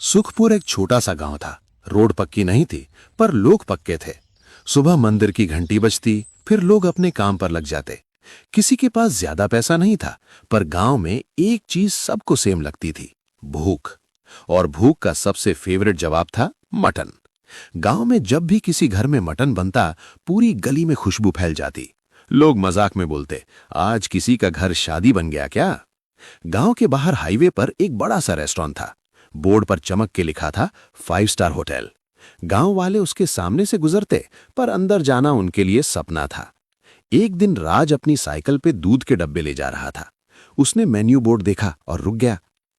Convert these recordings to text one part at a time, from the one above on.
सुखपुर एक छोटा सा गांव था। रोड पक्की नहीं थी, पर लोग पक्के थे। सुबह मंदिर की घंटी बजती, फिर लोग अपने काम पर लग जाते। किसी के पास ज्यादा पैसा नहीं था, पर गांव में एक चीज सबको सेम लगती थी, भूख। और भूख का सबसे फेवरेट जवाब था मटन। गांव में जब भी किसी घर में मटन बनता, पूरी गली में खुशबू फैल जाती। लोग मजाक में बोलते, आज किसी का घर शादी बन गया क्या। गांव के बाहर हाईवे पर एक बड़ा सा रेस्टोरेंट था। बोर्ड पर चमक के लिखा था 5 स्टार होटल। गांव वाले उसके सामने से गुजरते, पर अंदर जाना उनके लिए सपना था। एक दिन राज अपनी साइकिल पे दूध के डब्बे ले जा रहा था। उसने मेन्यू बोर्ड देखा और रुक गया।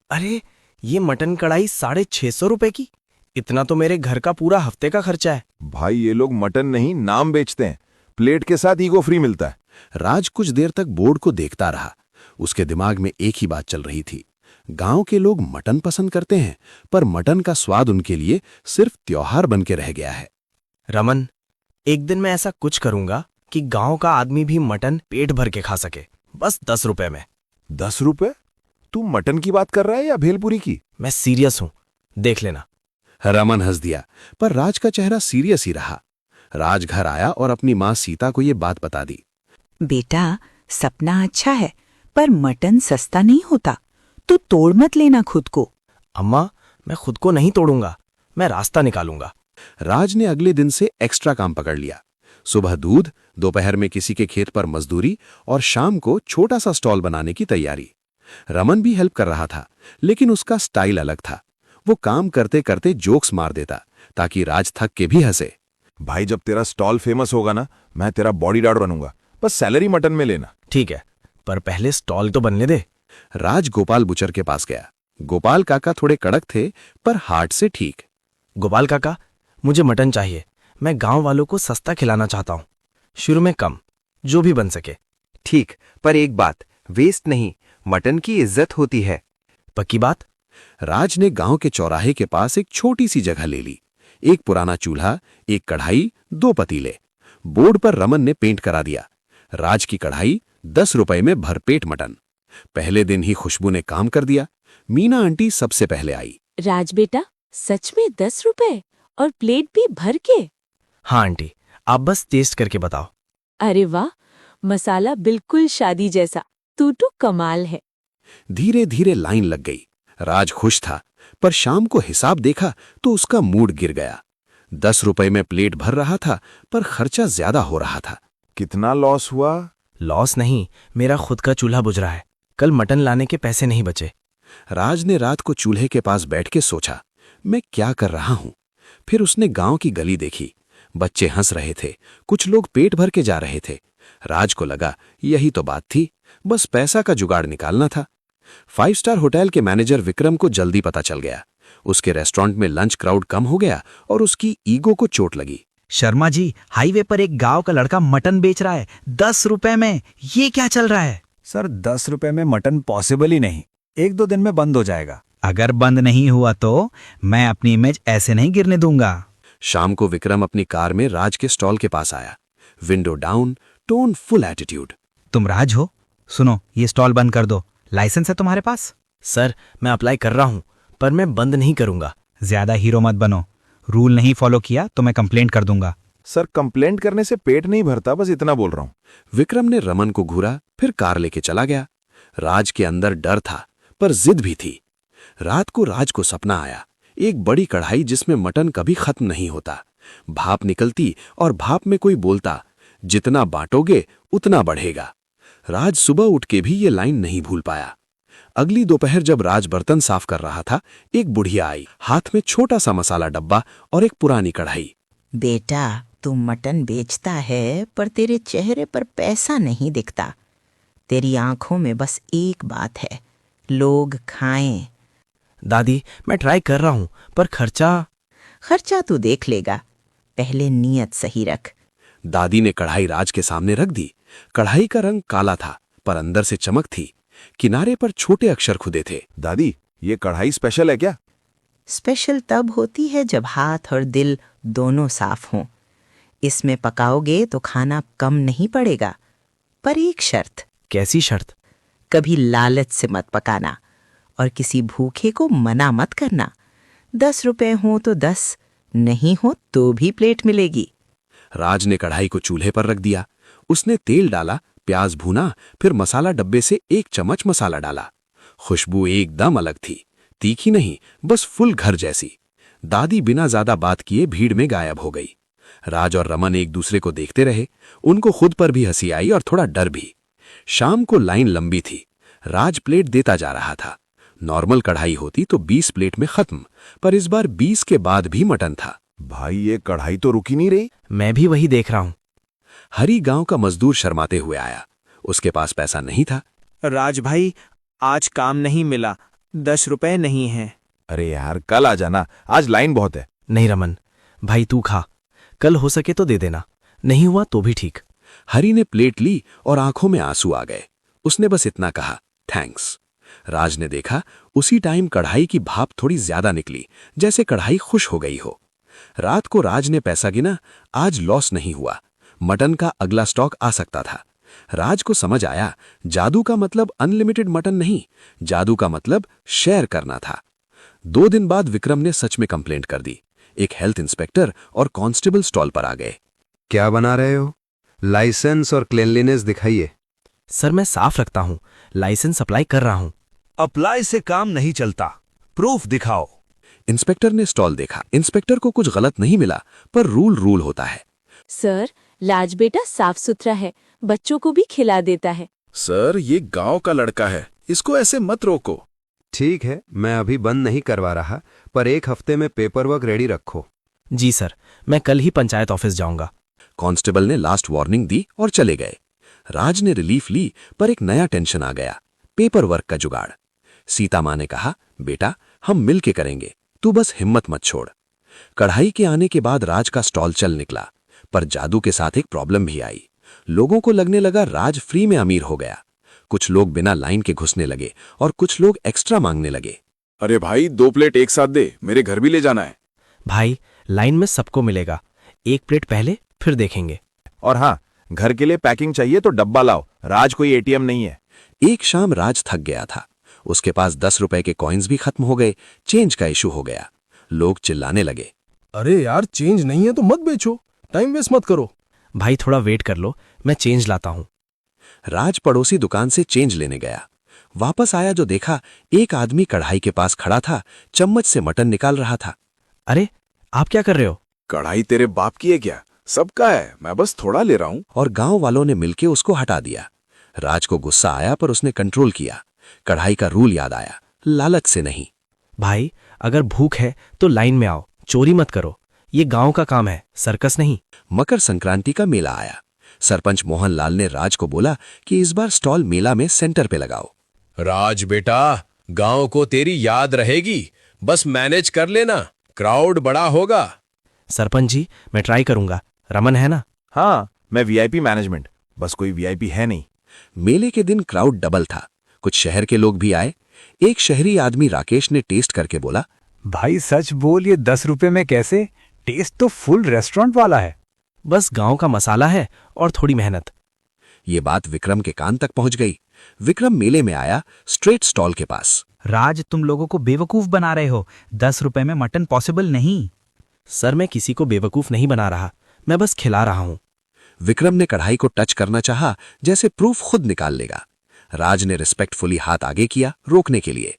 अरे, ये मटन कढ़ाई 650 रुपए की। इतना तो मेरे घर का पूरा हफ्ते का खर्चा है। भाई ये लोग मटन नहीं नाम बेचते हैं। प्लेट के साथ ईगो फ्री मिलता है। राज कुछ देर तक बोर्ड को देखता रहा। उसके दिमाग में एक ही बात चल रही थी, गांव के लोग मटन पसंद करते हैं, पर मटन का स्वाद उनके लिए सिर्फ त्योहार बन के रह गया है। रमन, एक दिन मैं ऐसा कुछ करूंगा कि गांव का आदमी भी मटन पेट भर के खा सके, बस 10 रुपए में। 10 रुपए? तू मटन की बात कर रहा है या भेलपुरी की? मैं सीरियस हूं, देख लेना। रमन हंस दिया, पर राज का चेहरा सीरियस ही रहा। राज घर आया और अपनी मां सीता को ये बात बता दी। बेटा, सपना अच्छा है, पर मटन सस्ता नहीं होता। तू तोड़ मत लेना खुद को। अम्मा, मैं खुद को नहीं तोड़ूंगा, मैं रास्ता निकालूंगा। राज ने अगले दिन से एक्स्ट्रा काम पकड़ लिया। सुबह दूध, दोपहर में किसी के खेत पर मजदूरी और शाम को छोटा सा स्टॉल बनाने की तैयारी। रमन भी हेल्प कर रहा था, लेकिन उसका स्टाइल अलग था। वो काम करते करते जोक्स मार देता, ताकि राज थक के भी हंसे। भाई जब तेरा स्टॉल फेमस होगा ना, मैं तेरा बॉडीगार्ड बनूंगा। बस सैलरी मटन में लेना। ठीक है, पर पहले स्टॉल तो बनने दे। राज गोपाल बुचर के पास गया। गोपाल काका थोड़े कड़क थे, पर हार्ट से ठीक। गोपाल काका, मुझे मटन चाहिए। मैं गांव वालों को सस्ता खिलाना चाहता हूँ, शुरू में कम, जो भी बन सके। ठीक, पर एक बात, वेस्ट नहीं, मटन की इज्जत होती है। पक्की बात? राज ने गांव के चौराहे के पास एक छोटी सी जगह ले ली। एक पुराना चूल्हा, एक कढ़ाई, 2 पतीले। बोर्ड पर रमन ने पेंट करा दिया, राज की कढ़ाई 10 रुपए में भरपेट मटन। पहले दिन ही खुशबू ने काम कर दिया। मीना आंटी सबसे पहले आई। राज बेटा, सच में 10 रुपए और प्लेट भी भर के? हाँ आंटी, आप बस टेस्ट करके बताओ। अरे वाह, मसाला बिल्कुल शादी जैसा। तू तो कमाल है। धीरे धीरे लाइन लग गई। राज खुश था, पर शाम को हिसाब देखा तो उसका मूड गिर गया। 10 रुपए में प्लेट भर रहा था, पर खर्चा ज्यादा हो रहा था। कितना लॉस हुआ? लॉस नहीं, मेरा खुद का चूल्हा बुझ रहा है। कल मटन लाने के पैसे नहीं बचे। राज ने रात को चूल्हे के पास बैठ के सोचा, मैं क्या कर रहा हूं। फिर उसने गांव की गली देखी। बच्चे हंस रहे थे, कुछ लोग पेट भर के जा रहे थे। राज को लगा यही तो बात थी, बस पैसा का जुगाड़ निकालना था। 5 स्टार होटल के मैनेजर विक्रम को जल्दी पता चल गया। उसके रेस्टोरेंट में लंच क्राउड कम हो गया और उसकी ईगो को चोट लगी। शर्मा जी, हाईवे पर एक गांव का लड़का मटन बेच रहा है 10 रुपए में। ये क्या चल रहा है? सर, 10 रुपए में मटन पॉसिबल ही नहीं। 1-2 दिन में बंद हो जाएगा। अगर बंद नहीं हुआ तो मैं अपनी इमेज ऐसे नहीं गिरने दूंगा। शाम को विक्रम अपनी कार में राज के स्टॉल के पास आया। Window down, tone full attitude. तुम राज हो? सुनो, ये स्टॉल बंद कर दो। लाइसेंस है तुम्हारे पास? सर, मैं अप्लाई कर रहा हूं, पर मैं बंद नहीं करूंगा। ज्यादा हीरो मत बनो। रूल नहीं फॉलो किया तो मैं कंप्लेंट कर दूंगा। सर, कंप्लेंट करने से पेट नहीं भरता, बस इतना बोल रहा हूँ। विक्रम ने रमन को घूरा, फिर कार लेके चला गया। राज के अंदर डर था, पर जिद भी थी। रात को राज को सपना आया, एक बड़ी कढ़ाई जिसमें मटन कभी खत्म नहीं होता। भाप निकलती और भाप में कोई बोलता, जितना बांटोगे उतना बढ़ेगा। राज सुबह उठ के भी ये लाइन नहीं भूल पाया। अगली दोपहर जब राज बर्तन साफ कर रहा था, एक बुढ़िया आई, हाथ में छोटा सा मसाला डब्बा और एक पुरानी कढ़ाई। बेटा, तू मटन बेचता है, पर तेरे चेहरे पर पैसा नहीं दिखता। तेरी आंखों में बस एक बात है, लोग खाएं। दादी, मैं ट्राई कर रहा हूं, पर खर्चा तू देख लेगा, पहले नियत सही रख। दादी ने कढ़ाई राज के सामने रख दी। कढ़ाई का रंग काला था, पर अंदर से चमक थी। किनारे पर छोटे अक्षर खुदे थे। दादी, ये कढ़ाई स्पेशल है क्या? स्पेशल तब होती है जब हाथ और दिल दोनों साफ हों। इसमें पकाओगे तो खाना कम नहीं पड़ेगा, पर एक शर्त। कैसी शर्त? कभी लालच से मत पकाना और किसी भूखे को मना मत करना। 10 रुपए हो तो 10, नहीं हो तो भी प्लेट मिलेगी। राज ने कढ़ाई को चूल्हे पर रख दिया। उसने तेल डाला, प्याज भूना, फिर मसाला डब्बे से 1 चम्मच मसाला डाला। खुशबू एकदम अलग थी, तीखी नहीं, बस फुल घर जैसी। दादी बिना ज्यादा बात किए भीड़ में गायब हो गई। राज और रमन एक दूसरे को देखते रहे। उनको खुद पर भी हंसी आई और थोड़ा डर भी। शाम को लाइन लंबी थी। राज प्लेट देता जा रहा था। नॉर्मल कढ़ाई होती तो 20 प्लेट में खत्म, पर इस बार 20 के बाद भी मटन था। भाई ये कढ़ाई तो रुकी नहीं रही। मैं भी वही देख रहा हूं। हरी गांव का मजदूर शर्माते हुए आया। उसके पास पैसा नहीं था। राज भाई, आज काम नहीं मिला, 10 रुपए नहीं हैं। अरे यार कल आ जाना, आज लाइन बहुत है। नहीं रमन, भाई तू खा, कल हो सके तो दे देना, नहीं हुआ तो भी ठीक। हरी ने प्लेट ली और आंखों में आंसू आ गए। उसने बस इतना कहा, थैंक्स। राज ने देखा, उसी टाइम कढ़ाई की भाप थोड़ी ज्यादा निकली, जैसे कढ़ाई खुश हो गई हो। रात को राज ने पैसा गिना, आज लॉस नहीं हुआ। मटन का अगला स्टॉक आ सकता था। राज को समझ आया, जादू का मतलब अनलिमिटेड मटन नहीं, जादू का मतलब शेयर करना था। 2 दिन बाद विक्रम ने सच में कंप्लेंट कर दी। एक हेल्थ इंस्पेक्टर और कांस्टेबल स्टॉल पर आ गए। क्या बना रहे हो? लाइसेंस और क्लीनलीनेस दिखाइए। सर मैं साफ रखता हूं, लाइसेंस अप्लाई कर रहा हूं। अप्लाई से काम नहीं चलता, प्रूफ दिखाओ। इंस्पेक्टर ने स्टॉल देखा। इंस्पेक्टर को कुछ गलत नहीं मिला, पर रूल होता है। सर, लाज बेटा साफ सुथरा है, बच्चों को भी खिला देता है। सर ये गांव का लड़का है, इसको ऐसे मत रोको। ठीक है, मैं अभी बंद नहीं करवा रहा, पर 1 हफ्ते में पेपर वर्क रेडी रखो। जी सर, मैं कल ही पंचायत ऑफिस जाऊंगा। कांस्टेबल ने लास्ट वार्निंग दी और चले गए। राज ने रिलीफ ली, पर एक नया टेंशन आ गया, पेपर वर्क का जुगाड़। सीता माँ ने कहा, बेटा हम मिल के करेंगे, तू बस हिम्मत मत छोड़। कढ़ाई के आने के बाद राज का स्टॉल चल निकला, पर जादू के साथ एक प्रॉब्लम भी आई। लोगों को लगने लगा राज फ्री में अमीर हो गया। कुछ लोग बिना लाइन के घुसने लगे और कुछ लोग एक्स्ट्रा मांगने लगे। अरे भाई 2 प्लेट एक साथ दे, मेरे घर भी ले जाना है। भाई लाइन में सबको मिलेगा, 1 प्लेट पहले फिर देखेंगे। और हाँ, घर के लिए पैकिंग चाहिए तो डब्बा लाओ, राज कोई एटीएम नहीं है। एक शाम राज थक गया था। उसके पास 10 रुपए के कॉइन्स भी खत्म हो गए। चेंज का इशू हो गया। लोग चिल्लाने लगे, अरे यार चेंज नहीं है तो मत बेचो, टाइम वेस्ट मत करो। भाई थोड़ा वेट कर लो, मैं चेंज लाता हूं। राज पड़ोसी दुकान से चेंज लेने गया। वापस आया जो देखा, एक आदमी कढ़ाई के पास खड़ा था, चम्मच से मटन निकाल रहा था। अरे आप क्या कर रहे हो? कढ़ाई तेरे बाप की है क्या? सबका है, मैं बस थोड़ा ले रहा हूं। और गांव वालों ने मिलके उसको हटा दिया। राज को गुस्सा आया, पर उसने कंट्रोल किया। कढ़ाई का रूल याद आया, लालच से नहीं। भाई अगर भूख है तो लाइन में आओ, चोरी मत करो, ये गांव का काम है, सर्कस नहीं। मकर संक्रांति का मेला आया। सरपंच मोहनलाल ने राज को बोला कि इस बार स्टॉल मेला में सेंटर पे लगाओ। राज बेटा, गांव को तेरी याद रहेगी, बस मैनेज कर लेना, क्राउड बड़ा होगा। सरपंच जी मैं ट्राई करूंगा, रमन है ना? हाँ, मैं वीआईपी मैनेजमेंट, बस कोई वीआईपी है नहीं। मेले के दिन क्राउड डबल था। कुछ शहर के लोग भी आए। एक शहरी आदमी राकेश ने टेस्ट करके बोला, भाई सच बोल, ये 10 रुपए में कैसे? टेस्ट तो फुल रेस्टोरेंट वाला है। बस गांव का मसाला है और थोड़ी मेहनत। ये बात विक्रम के कान तक पहुंच गई। विक्रम मेले में आया, स्ट्रेट स्टॉल के पास। राज तुम लोगों को बेवकूफ बना रहे हो, 10 रुपए में मटन पॉसिबल नहीं। सर मैं किसी को बेवकूफ नहीं बना रहा, मैं बस खिला रहा हूं। विक्रम ने कढ़ाई को टच करना चाहा, जैसे प्रूफ खुद निकाल लेगा। राज ने रिस्पेक्टफुली हाथ आगे किया, रोकने के लिए।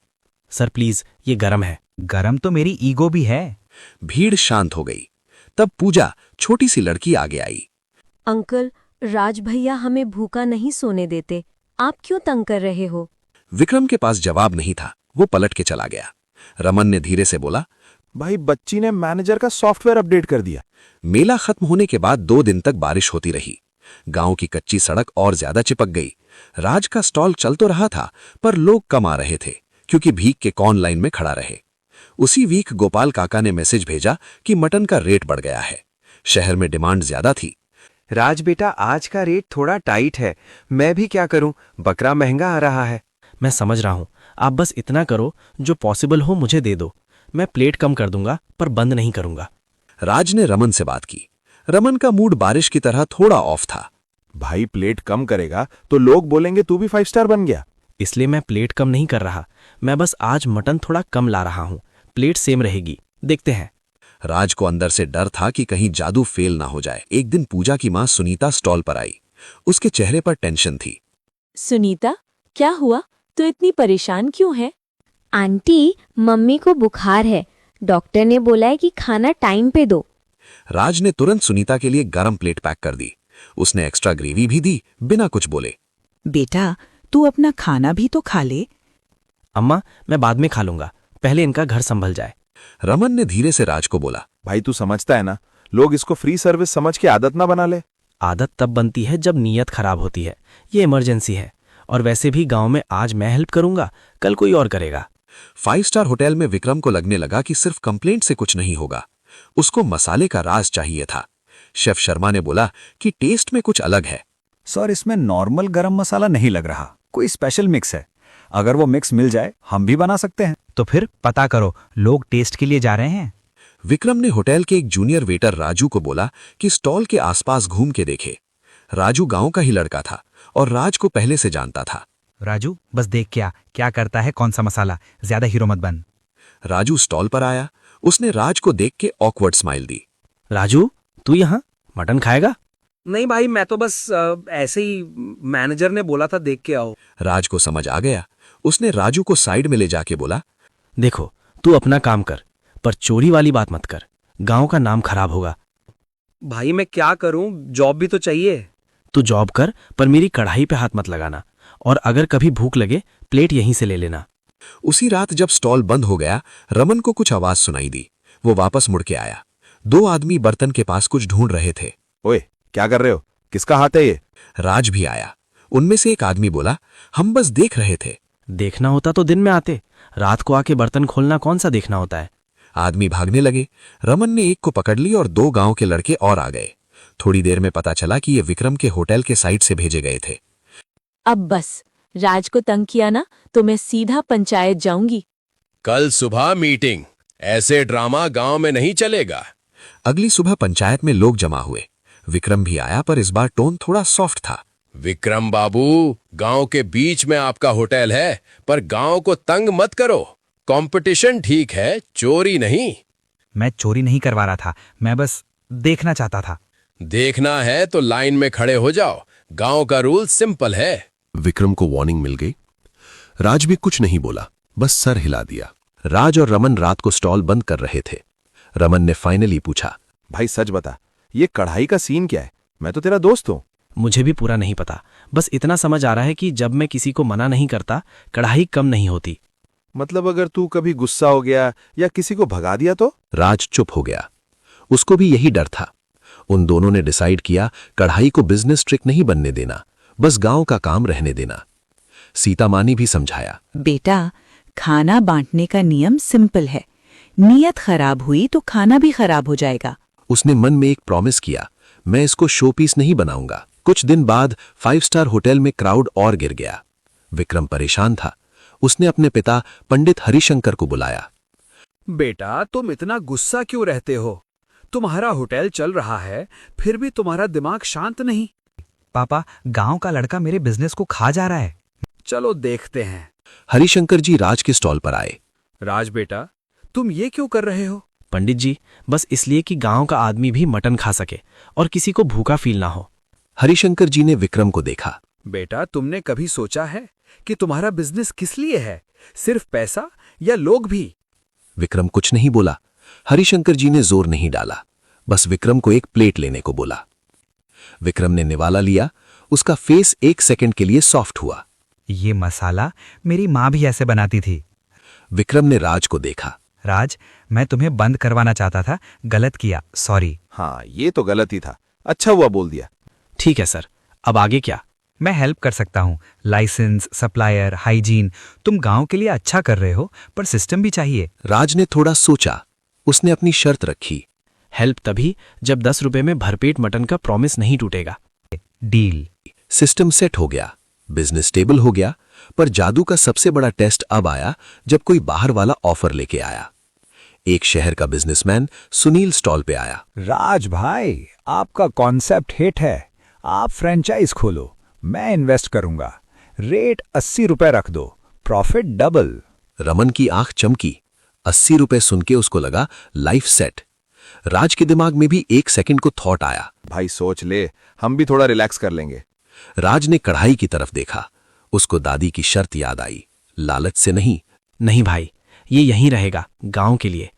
सर प्लीज, ये गरम है। गरम तो मेरी ईगो भी है। भीड़ शांत हो गई। तब पूजा, छोटी सी लड़की, आगे आई। अंकल, राज भैया हमें भूखा नहीं सोने देते, आप क्यों तंग कर रहे हो? विक्रम के पास जवाब नहीं था, वो पलट के चला गया। रमन ने धीरे से बोला, भाई बच्ची ने मैनेजर का सॉफ्टवेयर अपडेट कर दिया। मेला खत्म होने के बाद 2 दिन तक बारिश होती रही। गांव की कच्ची सड़क और ज्यादा चिपक गई। राज का स्टॉल चल तो रहा था, पर लोग कम आ रहे थे, क्योंकि भीख के कौन लाइन में खड़ा रहे। उसी वीक गोपाल काका ने मैसेज भेजा कि मटन का रेट बढ़ गया है। शहर में डिमांड ज्यादा थी। राज बेटा, आज का रेट थोड़ा टाइट है, मैं भी क्या करूं, बकरा महंगा आ रहा है। मैं समझ रहा हूं, आप बस इतना करो, जो पॉसिबल हो मुझे दे दो, मैं प्लेट कम कर दूंगा, पर बंद नहीं करूंगा। राज ने रमन से बात की। रमन का मूड बारिश की तरह थोड़ा ऑफ था। भाई प्लेट कम करेगा तो लोग बोलेंगे तू भी 5 स्टार बन गया। इसलिए मैं प्लेट कम नहीं कर रहा, मैं बस आज मटन थोड़ा कम ला रहा हूं, प्लेट सेम रहेगी। देखते हैं। राज को अंदर से डर था कि कहीं जादू फेल ना हो जाए। एक दिन पूजा की मां सुनीता स्टॉल पर आई। उसके चेहरे पर टेंशन थी। सुनीता, क्या हुआ? तू इतनी परेशान क्यों है? आंटी, मम्मी को बुखार है। डॉक्टर ने बोला है कि खाना टाइम पे दो। राज ने तुरंत सुनीता के लिए गरम प्लेट पैक कर दी। उसने एक्स्ट्रा ग्रेवी भी दी, बिना कुछ बोले। बेटा, तू अपना खाना भी तो खा ले। अम्मा, मैं बाद में खा लूंगा, पहले इनका घर संभल जाए। रमन ने धीरे से राज को बोला, भाई तू समझता है ना, लोग इसको फ्री सर्विस समझ के आदत ना बना ले। आदत तब बनती है जब नीयत खराब होती है। ये इमरजेंसी है, और वैसे भी गांव में आज मैं हेल्प करूंगा, कल कोई और करेगा। 5 स्टार होटल में विक्रम को लगने लगा कि सिर्फ कंप्लेंट से कुछ नहीं होगा। उसको मसाले का राज चाहिए था। शेफ शर्मा ने बोला कि टेस्ट में कुछ अलग है। सर, इसमें नॉर्मल गरम मसाला नहीं लग रहा, कोई स्पेशल मिक्स है। अगर वो मिक्स मिल जाए हम भी बना सकते हैं। तो फिर पता करो, लोग टेस्ट के लिए जा रहे हैं। विक्रम ने होटल के एक जूनियर वेटर राजू को बोला कि स्टॉल के आसपास घूम के देखे। राजू गांव का ही लड़का था और राज को पहले से जानता था। राजू, बस देख क्या करता है, कौन सा मसाला, ज्यादा हीरो मत बन। राजू स्टॉल पर आया। उसने राज को देख के ऑकवर्ड स्माइल दी। राजू, तू यहाँ मटन खाएगा? नहीं भाई, मैं तो बस ऐसे ही, मैनेजर ने बोला था देख के आओ। राज को समझ आ गया। उसने राजू को साइड में ले जाके बोला, देखो, तू अपना काम कर, पर चोरी वाली बात मत कर, गांव का नाम खराब होगा। भाई मैं क्या करूं, जॉब भी तो चाहिए। तू जॉब कर, पर मेरी कढ़ाई पे हाथ मत लगाना, और अगर कभी भूख लगे प्लेट यहीं से ले लेना। उसी रात जब स्टॉल बंद हो गया, रमन को कुछ आवाज सुनाई दी। वो वापस मुड़ के आया। 2 आदमी बर्तन के पास कुछ ढूंढ रहे थे। ओए, क्या कर रहे हो? किसका हाथ है ये? राज भी आया। उनमें से एक आदमी बोला, हम बस देख रहे थे। देखना होता तो दिन में आते, रात को आके बर्तन खोलना कौन सा देखना होता है। आदमी भागने लगे। रमन ने एक को पकड़ ली और 2 गांव के लड़के और आ गए। थोड़ी देर में पता चला कि ये विक्रम के होटल के साइड से भेजे गए थे। अब बस, राज को तंग किया ना तो मैं सीधा पंचायत जाऊंगी। कल सुबह मीटिंग। ऐसे ड्रामा गांव में नहीं चलेगा। अगली सुबह पंचायत में लोग जमा हुए। विक्रम भी आया, पर इस बार टोन थोड़ा सॉफ्ट था। विक्रम बाबू, गांव के बीच में आपका होटल है, पर गांव को तंग मत करो। कंपटीशन ठीक है, चोरी नहीं। मैं चोरी नहीं करवा रहा था, मैं बस देखना चाहता था। देखना है तो लाइन में खड़े हो जाओ। गांव का रूल सिंपल है। विक्रम को वार्निंग मिल गई। राज भी कुछ नहीं बोला, बस सर हिला दिया। राज और रमन रात को स्टॉल बंद कर रहे थे। रमन ने फाइनली पूछा, भाई सच बता, ये कढ़ाई का सीन क्या है? मैं तो तेरा दोस्त हूं। मुझे भी पूरा नहीं पता, बस इतना समझ आ रहा है कि जब मैं किसी को मना नहीं करता, कढ़ाई कम नहीं होती। मतलब अगर तू कभी गुस्सा हो गया या किसी को भगा दिया तो? राज चुप हो गया। उसको भी यही डर था। उन दोनों ने डिसाइड किया, कढ़ाई को बिजनेस ट्रिक नहीं बनने देना, बस गांव का काम रहने देना। सीता माँ ने भी समझाया, बेटा, खाना बांटने का नियम सिंपल है। नीयत खराब हुई तो खाना भी खराब हो जाएगा। उसने मन में एक प्रॉमिस किया, मैं इसको शो पीस नहीं बनाऊंगा। कुछ दिन बाद 5 स्टार होटल में क्राउड और गिर गया। विक्रम परेशान था। उसने अपने पिता पंडित हरिशंकर को बुलाया। बेटा, तुम इतना गुस्सा क्यों रहते हो? तुम्हारा होटल चल रहा है, फिर भी तुम्हारा दिमाग शांत नहीं। पापा, गांव का लड़का मेरे बिजनेस को खा जा रहा है। चलो देखते हैं। हरिशंकर जी राज के स्टॉल पर आए। राज बेटा, तुम ये क्यों कर रहे हो? पंडित जी, बस इसलिए कि गांव का आदमी भी मटन खा सके और किसी को भूखा फील ना हो। हरिशंकर जी ने विक्रम को देखा। बेटा, तुमने कभी सोचा है कि तुम्हारा बिजनेस किस लिए है? सिर्फ पैसा या लोग भी? विक्रम कुछ नहीं बोला। हरिशंकर जी ने जोर नहीं डाला, बस विक्रम को एक प्लेट लेने को बोला। विक्रम ने निवाला लिया। उसका फेस 1 सेकंड के लिए सॉफ्ट हुआ। ये मसाला मेरी माँ भी ऐसे बनाती थी। विक्रम ने राज को देखा। राज, मैं तुम्हें बंद करवाना चाहता था, गलत किया, सॉरी। हाँ, ये तो गलत ही था। अच्छा हुआ बोल दिया। ठीक है सर, अब आगे क्या? मैं हेल्प कर सकता हूँ। Licence, supplier, hygiene. तुम गांव के लिए अच्छा कर रहे हो, पर सिस्टम भी चाहिए। राज ने थोड़ा सोचा। उसने अपनी शर्त रखी। हेल्प तभी जब 10 रुपए में भरपेट मटन का प्रॉमिस नहीं टूटेगा। डील। सिस्टम सेट हो गया, बिजनेस स्टेबल हो गया। पर जादू का सबसे बड़ा टेस्ट अब आया जब कोई बाहर वाला ऑफर लेके आया। एक शहर का बिजनेसमैन सुनील स्टॉल पे आया। राज भाई, आपका कॉन्सेप्ट हिट है। आप फ्रेंचाइज खोलो, मैं इन्वेस्ट करूंगा। रेट 80 रुपए रख दो, प्रॉफिट डबल। रमन की आंख चमकी। ₹80 सुन के उसको लगा लाइफ सेट। राज के दिमाग में भी 1 सेकंड को थॉट आया। भाई सोच ले, हम भी थोड़ा रिलैक्स कर लेंगे। राज ने कढ़ाई की तरफ देखा। उसको दादी की शर्त याद आई, लालच से नहीं। नहीं भाई, ये यहीं रहेगा, गांव के लिए।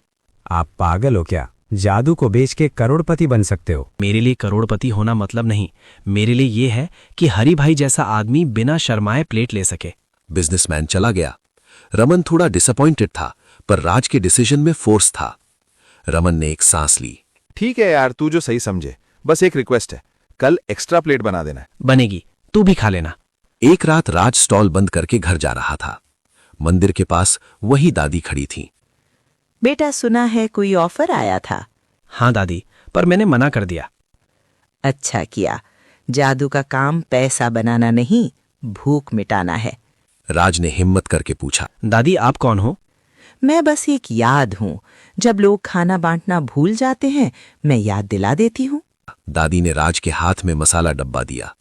आप पागल हो क्या? जादू को बेच के करोड़पति बन सकते हो। मेरे लिए करोड़पति होना मतलब नहीं, मेरे लिए ये है कि हरी भाई जैसा आदमी बिना शर्माए प्लेट ले सके। बिजनेसमैन चला गया। रमन थोड़ा डिसअपॉइंटेड था, पर राज के डिसीजन में फोर्स था। रमन ने एक सांस ली। ठीक है यार, तू जो सही समझे। बस एक रिक्वेस्ट है, कल एक्स्ट्रा प्लेट बना देना। बनेगी, तू भी खा लेना। एक रात राज स्टॉल बंद करके घर जा रहा था। मंदिर के पास वही दादी खड़ी थी। बेटा, सुना है कोई ऑफर आया था? हाँ दादी, पर मैंने मना कर दिया। अच्छा किया। जादू का काम पैसा बनाना नहीं, भूख मिटाना है। राज ने हिम्मत करके पूछा, दादी आप कौन हो? मैं बस एक याद हूं। जब लोग खाना बांटना भूल जाते हैं, मैं याद दिला देती हूँ। दादी ने राज के हाथ में मसाला डब्बा दिया।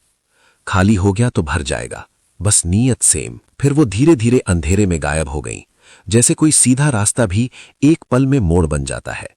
खाली हो गया तो भर जाएगा, बस नीयत सेम। फिर वो धीरे धीरे अंधेरे में गायब हो गई, जैसे कोई सीधा रास्ता भी एक पल में मोड़ बन जाता है।